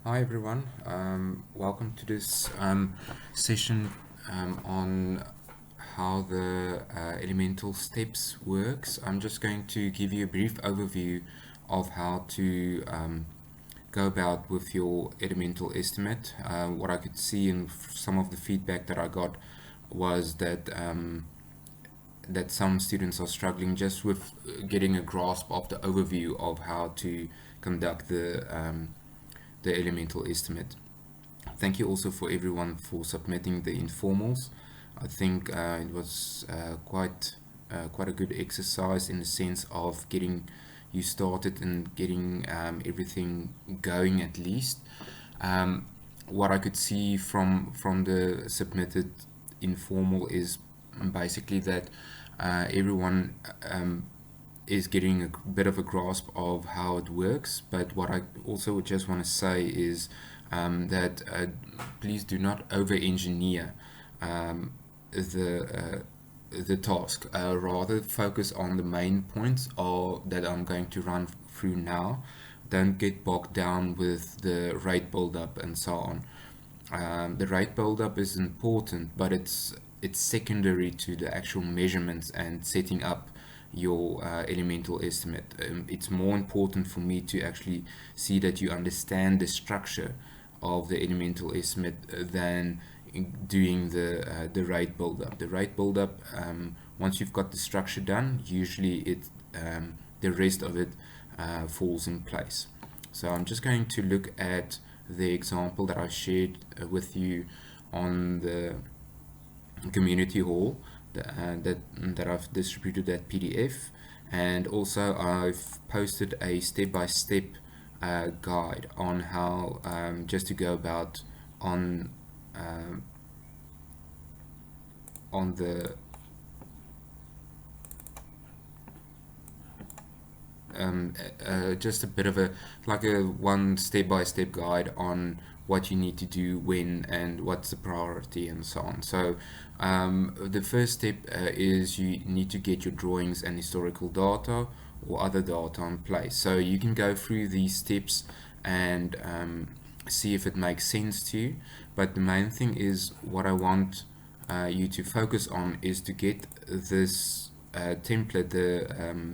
Hi everyone, welcome to this session on how the elemental steps works. I'm just going to give you a brief overview of how to go about with your elemental estimate. What I could see in some of the feedback that I got was that that some students are struggling just with getting a grasp of the overview of how to conduct the elemental estimate. Thank you also for everyone for submitting the informals. I think it was quite a good exercise in the sense of getting you started and getting everything going at least. What I could see from the submitted informal is basically that everyone is getting a bit of a grasp of how it works. But what I also just want to say is that please do not over-engineer the task. Rather focus on the main points that I'm going to run through now. Don't get bogged down with the rate build-up and so on. The rate build-up is important, but it's secondary to the actual measurements and setting up your elemental estimate. It's more important for me to actually see that you understand the structure of the elemental estimate than doing the rate build-up. The rate build-up, once you've got the structure done, usually the rest of it falls in place. So I'm just going to look at the example that I shared with you on the community hall that I've distributed that PDF, and also I've posted a step-by-step guide on how just to go about on the just a bit of a one step-by-step guide on what you need to do when and what's the priority and so on. So the first step is you need to get your drawings and historical data or other data in place. So you can go through these steps and see if it makes sense to you, but the main thing is what I want you to focus on is to get this template, the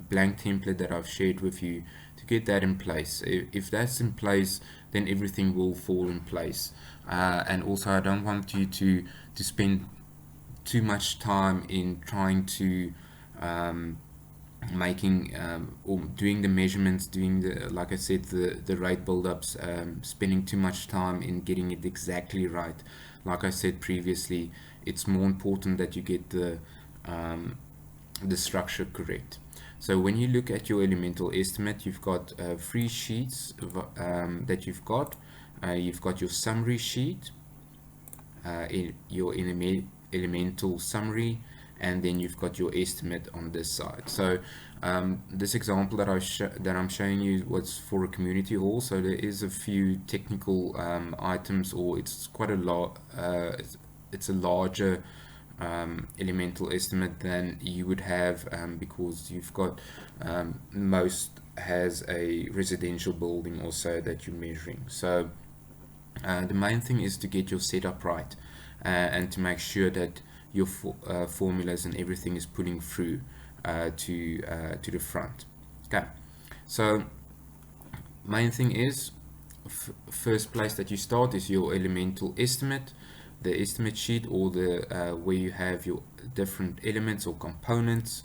blank template that I've shared with you, to get that in place. If that's in place, then everything will fall in place. And also I don't want you to spend too much time in trying to making or doing the measurements, doing the, like I said, the rate build-ups, spending too much time in getting it exactly right. Like I said previously, it's more important that you get the structure correct. So when you look at your elemental estimate, you've got three sheets that you've got. You've got your summary sheet, your elemental summary, and then you've got your estimate on this side. So this example that I'm showing you was for a community hall, so there is a few technical items, or it's quite a lot. It's a larger elemental estimate than you would have because you've got most has a residential building also that you're measuring. So the main thing is to get your setup right and to make sure that your formulas and everything is putting through to the front. Okay, so main thing is first place that you start is your elemental estimate, the estimate sheet, or the where you have your different elements or components,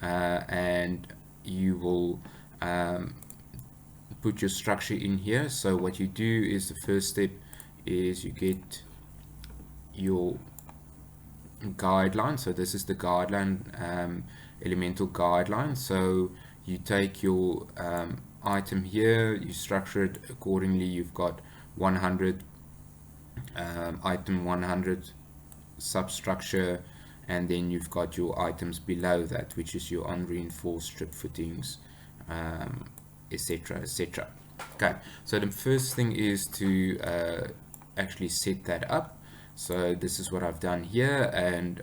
and you will put your structure in here. So what you do is the first step is you get your guideline. So this is the guideline, elemental guideline. So you take your item here, you structure it accordingly. You've got 100 item 100 substructure, and then you've got your items below that, which is your unreinforced strip footings, etc, etc. Okay, so the first thing is to actually set that up. So this is what I've done here, and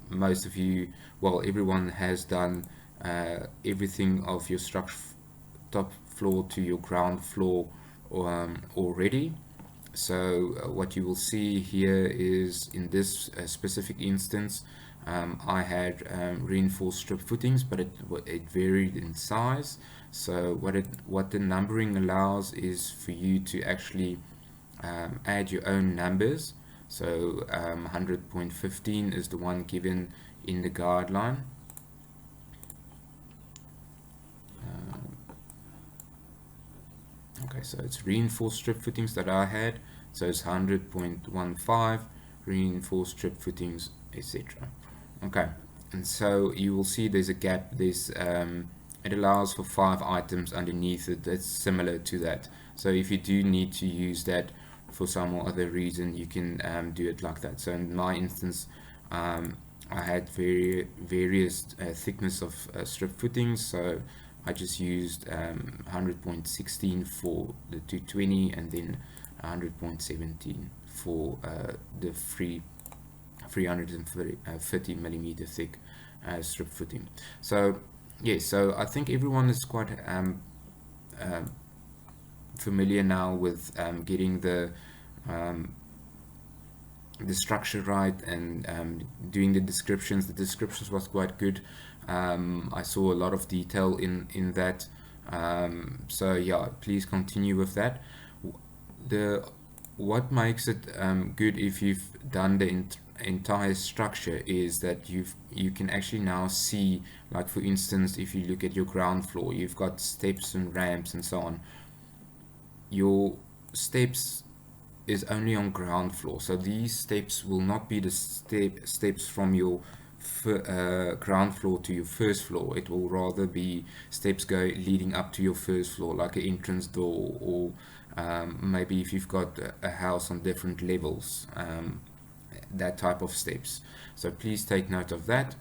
most of you, well, everyone has done everything of your structure, top floor to your ground floor already. So what you will see here is in this specific instance, I had reinforced strip footings, but it varied in size. So what the numbering allows is for you to actually add your own numbers. So 100.15 is the one given in the guideline. Okay, so it's reinforced strip footings that I had. So it's 100.15 reinforced strip footings, etc. Okay, and so you will see there's a gap. It allows for 5 items underneath it that's similar to that. So if you do need to use that for some or other reason, you can do it like that. So in my instance, I had various thickness of strip footings, so I just used 100.16 for the 220 and then 100.17 for the 350 millimeter thick strip footing. So yes, so I think everyone is quite familiar now with getting the structure right and doing the descriptions. The descriptions was quite good. I saw a lot of detail in that. So yeah, please continue with that. What makes it good if you've done the entire structure is that you can actually now see, like for instance, if you look at your ground floor, you've got steps and ramps and so on. Your steps is only on ground floor, so these steps will not be the steps from your ground floor to your first floor. It will rather be steps leading up to your first floor, like an entrance door, or maybe if you've got a house on different levels, that type of steps. So please take note of that.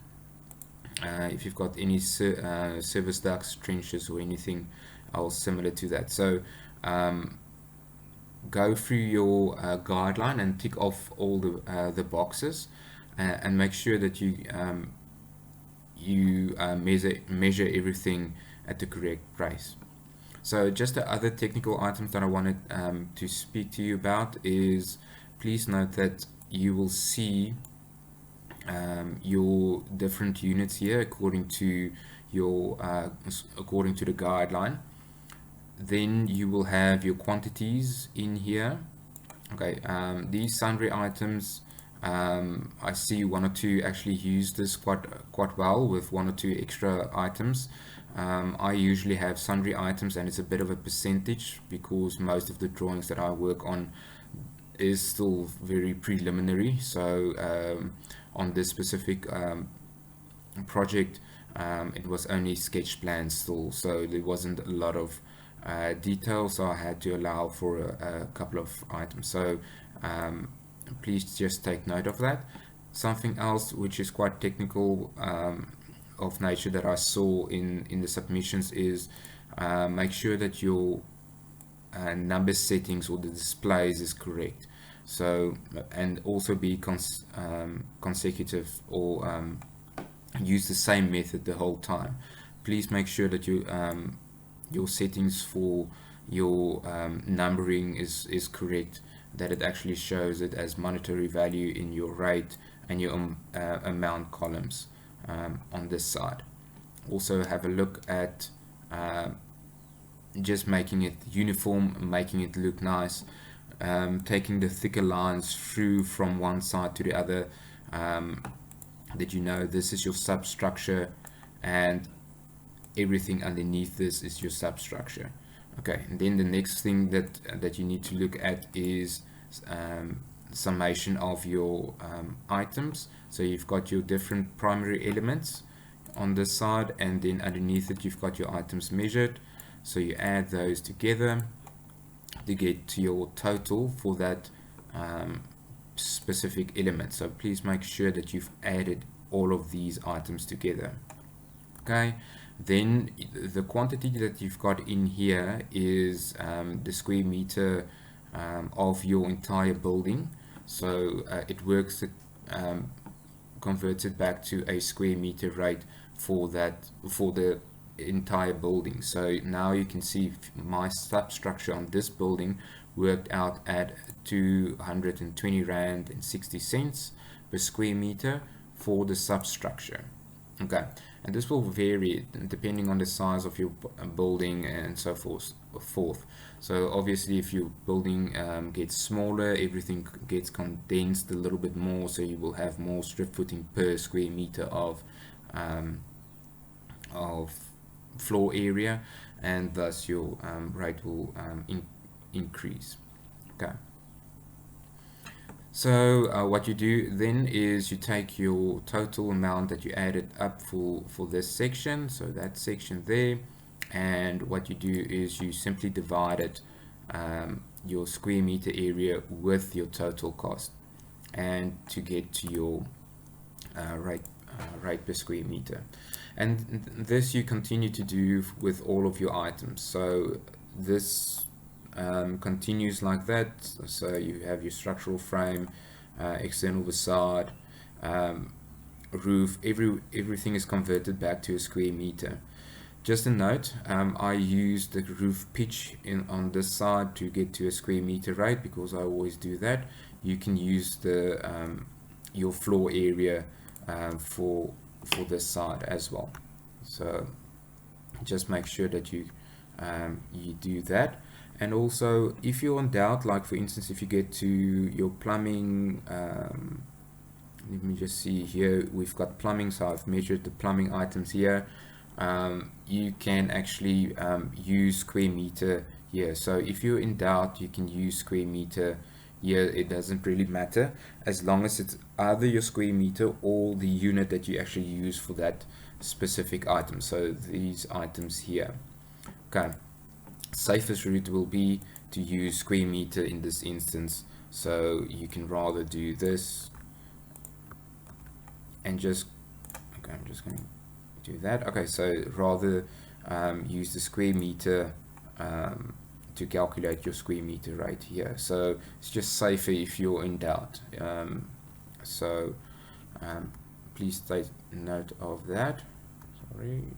If you've got any service ducts, trenches, or anything else similar to that. So go through your guideline and tick off all the boxes, and make sure that you measure everything at the correct place. So just the other technical items that I wanted to speak to you about is, please note that you will see your different units here according to the guideline. Then you will have your quantities in here. Okay, these sundry items, I see one or two actually use this quite well with one or two extra items. I usually have sundry items, and it's a bit of a percentage because most of the drawings that I work on is still very preliminary. So on this specific project, it was only sketch plans still, so there wasn't a lot of detail, so I had to allow for a couple of items. So please just take note of that. Something else which is quite technical of nature that I saw in the submissions is make sure that your number settings or the displays is correct. So, and also be consecutive, or use the same method the whole time. Please make sure that your settings for your numbering is correct, that it actually shows it as monetary value in your rate and your amount columns on this side. Also have a look at just making it uniform, making it look nice, taking the thicker lines through from one side to the other, that you know this is your substructure and everything underneath this is your substructure. Okay, and then the next thing that you need to look at is summation of your items. So you've got your different primary elements on this side, and then underneath it you've got your items measured. So you add those together to get to your total for that specific element. So please make sure that you've added all of these items together. Okay, then the quantity that you've got in here is the square meter of your entire building. So it works, converts it back to a square meter rate for the entire building. So now you can see my substructure on this building worked out at 220 Rand and 60 cents per square meter for the substructure. Okay, and this will vary depending on the size of your building and so forth. So obviously, if your building gets smaller, everything gets condensed a little bit more, so you will have more strip footing per square meter of floor area, and thus your rate will increase. Okay. So what you do then is you take your total amount that you added up for this section, so that section there, and what you do is you simply divide it, your square meter area with your total cost, and to get to your rate per square meter. And this you continue to do with all of your items. So this continues like that. So you have your structural frame, external facade, roof, everything is converted back to a square meter. Just a note, I use the roof pitch on this side to get to a square meter rate, because I always do that. You can use the your floor area for this side as well. So just make sure that you do that. And also, if you're in doubt, like for instance, if you get to your plumbing, let me just see here, we've got plumbing, so I've measured the plumbing items here. You can actually use square meter here. So if you're in doubt, you can use square meter here. It doesn't really matter, as long as it's either your square meter or the unit that you actually use for that specific item. So these items here. Okay. Safest route will be to use square meter in this instance, so you can rather do this and just, okay, I'm just going to do that. Okay, so rather use the square meter to calculate your square meter rate here. So it's just safer if you're in doubt. Please take note of that. Sorry.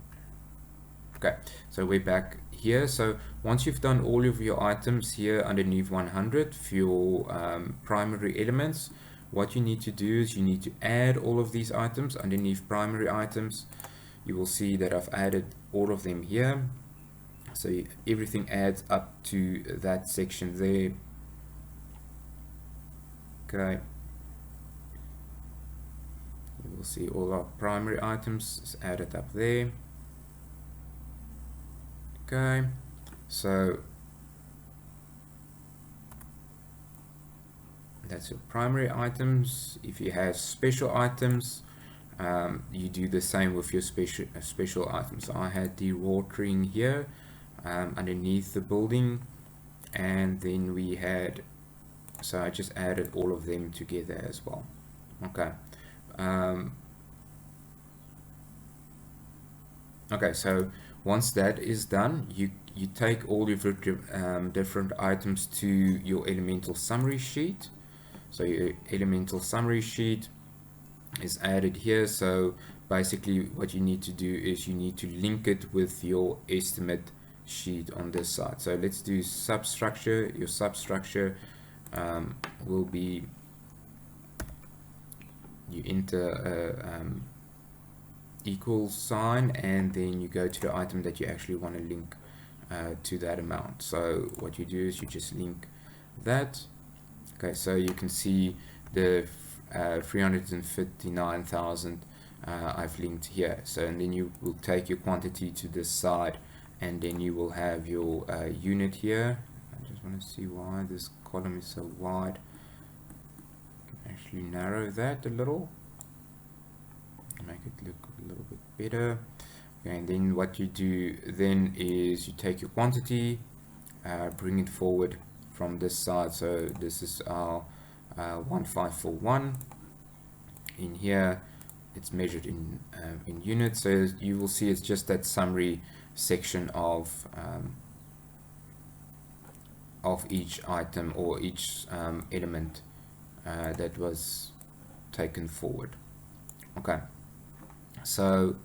Okay, so we're back here. So once you've done all of your items here underneath 100 for your primary elements, what you need to do is you need to add all of these items underneath primary items. You will see that I've added all of them here. So everything adds up to that section there. Okay. You will see all our primary items is added up there. Okay, so that's your primary items. If you have special items, you do the same with your special items. So I had dewatering here underneath the building, and then we had, so I just added all of them together as well. Okay. Okay, so once that is done, you take all your different items to your elemental summary sheet. So your elemental summary sheet is added here. So basically what you need to do is you need to link it with your estimate sheet on this side. So let's do substructure. Your substructure will be, you enter a equal sign, and then you go to the item that you actually want to link to that amount. So what you do is you just link that. Okay, so you can see the 359,000 I've linked here. So, and then you will take your quantity to this side, and then you will have your unit here. I just want to see why this column is so wide. Actually narrow that a little, make it look a little bit better. Okay, and then what you do then is you take your quantity, bring it forward from this side. So this is our 1541. In here it's measured in units, so you will see it's just that summary section of each item or each element that was taken forward. Okay, so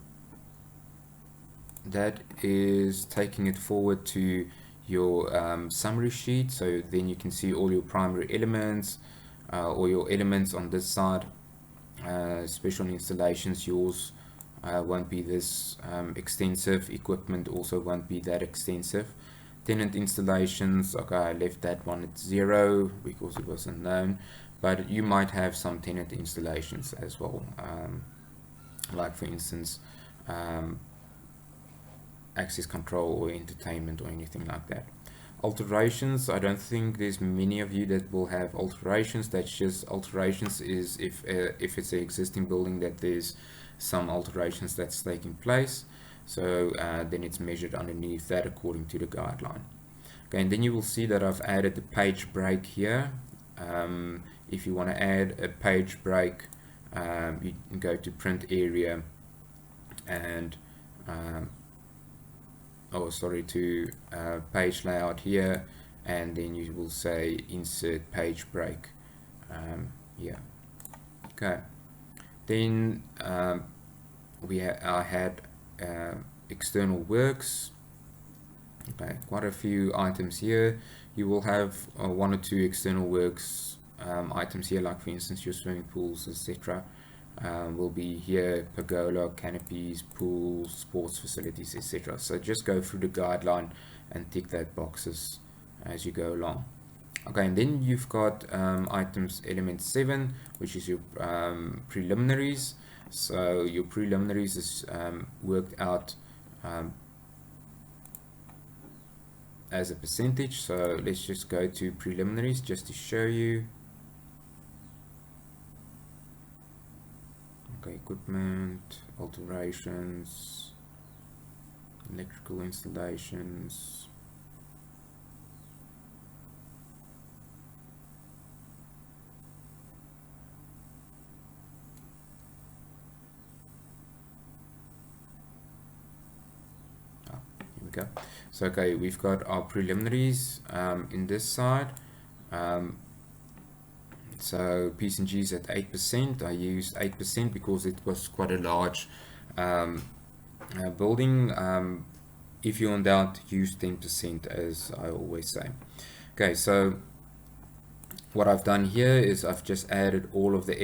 that is taking it forward to your summary sheet, so then you can see all your primary elements or your elements on this side. Special installations, yours won't be this extensive. Equipment also won't be that extensive. Tenant installations, okay, I left that one at 0 because it was unknown, but you might have some tenant installations as well, like for instance access control or entertainment or anything like that. Alterations, I don't think there's many of you that will have alterations. That's just alterations is if it's an existing building that there's some alterations that's taking place, so then it's measured underneath that according to the guideline. Okay, and then you will see that I've added the page break here. If you want to add a page break, you can go to print area and to page layout here, and then you will say insert page break here. Okay, then I had external works. Okay, quite a few items here. You will have one or two external works items here, like for instance your swimming pools, etc. Will be here: pergola, canopies, pools, sports facilities, etc. So just go through the guideline and tick that boxes as you go along. Okay, and then you've got items element 7, which is your preliminaries. So your preliminaries is worked out as a percentage. So let's just go to preliminaries just to show you. Okay, equipment, alterations, electrical installations. Here we go. So okay, we've got our preliminaries in this side. So P's and G's at 8%. I used 8% because it was quite a large building. If you're in doubt, use 10%, as I always say. Okay, so what I've done here is I've just added all of the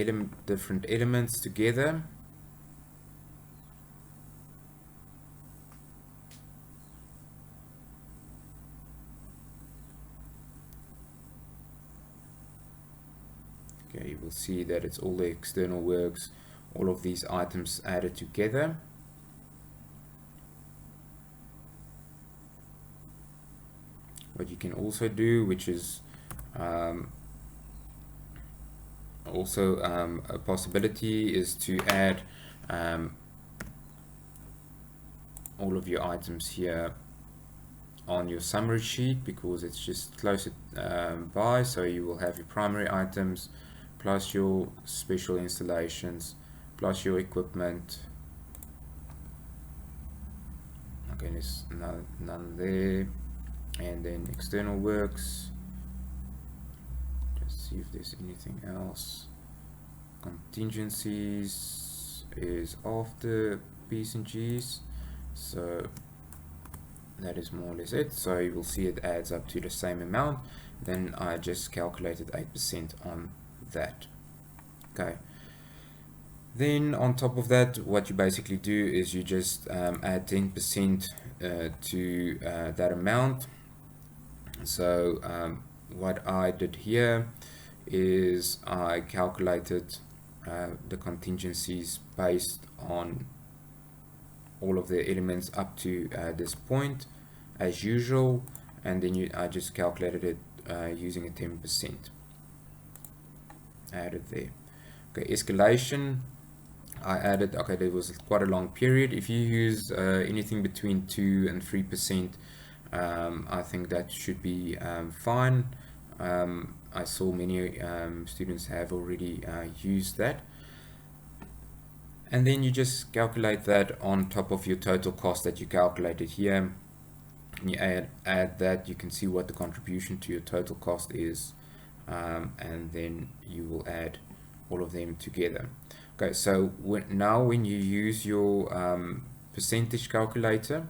different elements together. Okay, you will see that it's all the external works, all of these items added together. What you can also do, which is also a possibility, is to add all of your items here on your summary sheet, because it's just closer by. So you will have your primary items plus your special installations plus your equipment. Okay, there's none there. And then external works, just see if there's anything else. Contingencies is after P's and G's, so that is more or less it. So you will see it adds up to the same amount. Then I just calculated 8% on that. Okay, then on top of that, what you basically do is you just add 10% to that amount. So what I did here is I calculated the contingencies based on all of the elements up to this point as usual, and then I just calculated it using a 10% added there. Okay, escalation, I added, okay, there was quite a long period. If you use anything between 2 and 3%, I think that should be fine. I saw many students have already used that. And then you just calculate that on top of your total cost that you calculated here. And you add that, you can see what the contribution to your total cost is, and then you will add all of them together. Okay, so now when you use your percentage calculator.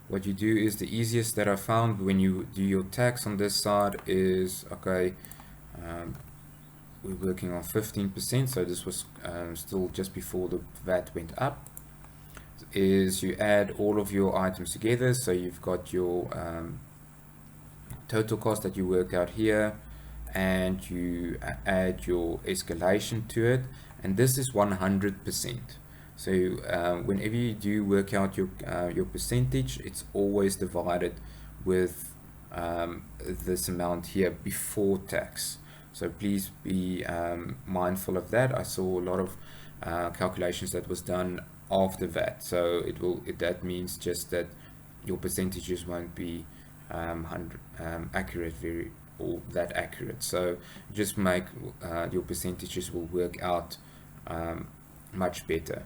What you do is, the easiest that I found when you do your tax on this side is, okay, we're working on 15%, so this was still just before the VAT went up, is you add all of your items together. So you've got your total cost that you worked out here, and you add your escalation to it, and this is 100%. So whenever you do work out your percentage, it's always divided with this amount here before tax. So please be mindful of that. I saw a lot of calculations that was done after VAT, so that means just that your percentages won't be accurate, or that accurate. So just make your percentages will work out much better.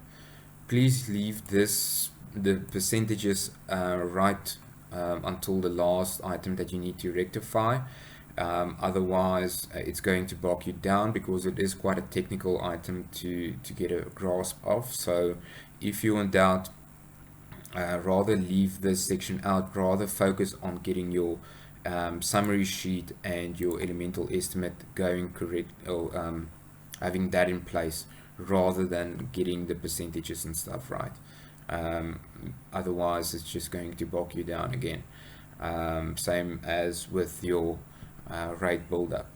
Please leave the percentages right until the last item that you need to rectify. Otherwise it's going to bog you down, because it is quite a technical item to get a grasp of. So if you're in doubt, rather leave this section out, rather focus on getting your summary sheet and your elemental estimate going correct, or having that in place, rather than getting the percentages and stuff right. Otherwise it's just going to bog you down again. Same as with your rate build-up.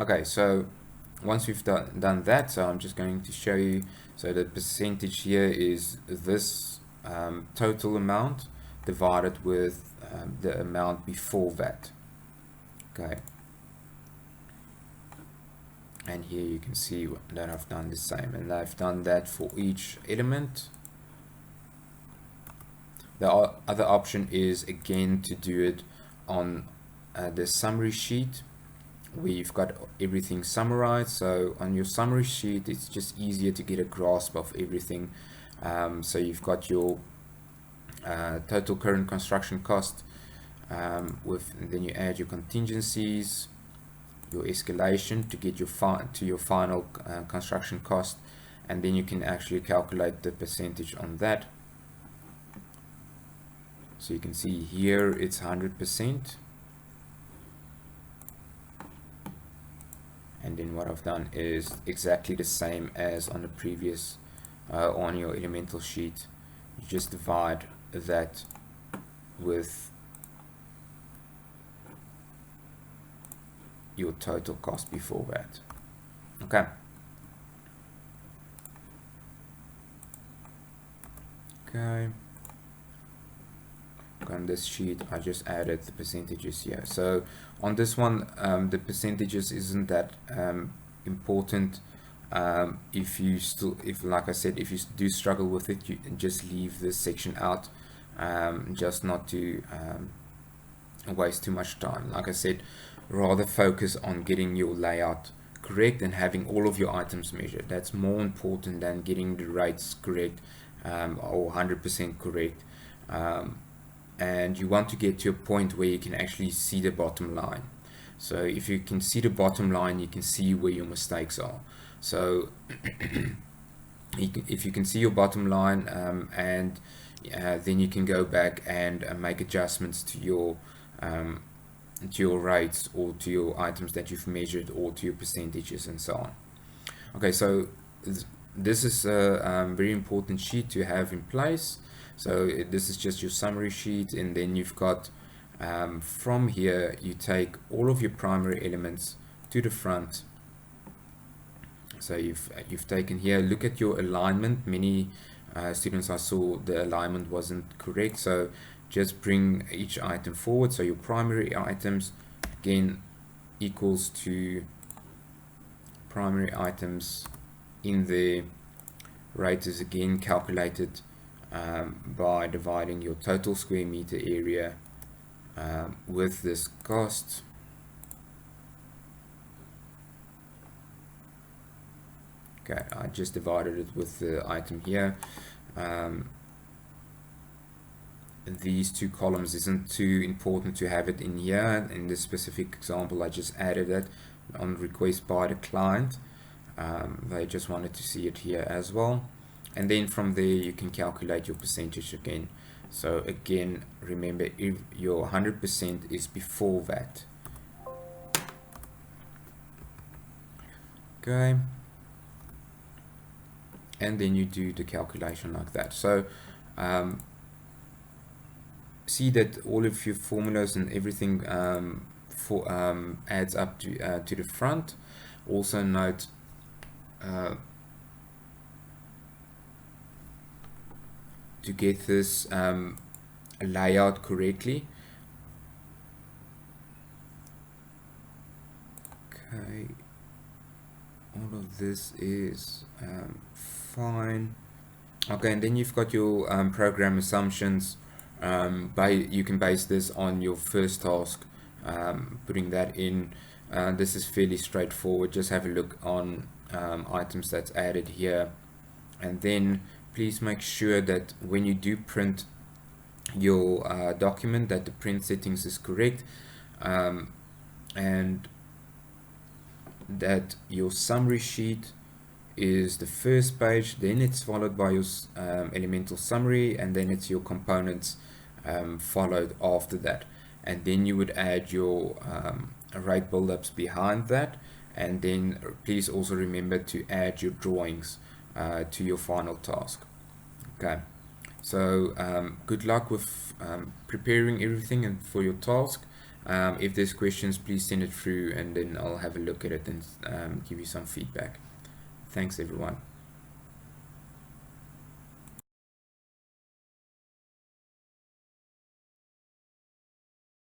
Okay, so once we've done that, so I'm just going to show you. So the percentage here is this total amount divided with the amount before VAT. Okay, and here you can see that I've done the same, and I've done that for each element. The other option is again to do it on the summary sheet. We've got everything summarized, so on your summary sheet it's just easier to get a grasp of everything. So you've got your total current construction cost, then you add your contingencies, your escalation to get your final construction cost, and then you can actually calculate the percentage on that. So you can see here it's 100%. And then what I've done is exactly the same as on the previous on your elemental sheet. You just divide that with your total cost before that. Okay. Okay. On this sheet I just added the percentages here. So on this one the percentages isn't that important. If like I said, if you do struggle with it, you just leave this section out, just not to waste too much time. Like I said, rather focus on getting your layout correct and having all of your items measured. That's more important than getting the rates correct, or 100% correct. And you want to get to a point where you can actually see the bottom line. So if you can see the bottom line, you can see where your mistakes are. So if you can see your bottom line, and then you can go back and make adjustments to your rates, or to your items that you've measured, or to your percentages and so on. Okay, so this is a very important sheet to have in place. So this is just your summary sheet, and then you've got from here you take all of your primary elements to the front. So you've taken here, look at your alignment. Many students I saw the alignment wasn't correct, so just bring each item forward. So your primary items again equals to primary items in the rate is again calculated by dividing your total square meter area with this cost. Okay, I just divided it with the item here. these two columns isn't too important to have it in here. In this specific example, I just added it on request by the client. They just wanted to see it here as well, and then from there you can calculate your percentage again. So again, remember, if your 100% is before VAT. Okay, and then you do the calculation like that. So see that all of your formulas and everything adds up to the front. Also note to get this layout correctly. Okay, all of this is fine. Okay, and then you've got your program assumptions. You can base this on your first task, putting that in. This is fairly straightforward. Just have a look on items that's added here, and then please make sure that when you do print your document, that the print settings is correct, and that your summary sheet is the first page, then it's followed by your elemental summary, and then it's your components followed after that, and then you would add your rate build-ups behind that, and then please also remember to add your drawings to your final task. Okay, so good luck with preparing everything and for your task. If there's questions, please send it through, and then I'll have a look at it and give you some feedback. Thanks everyone.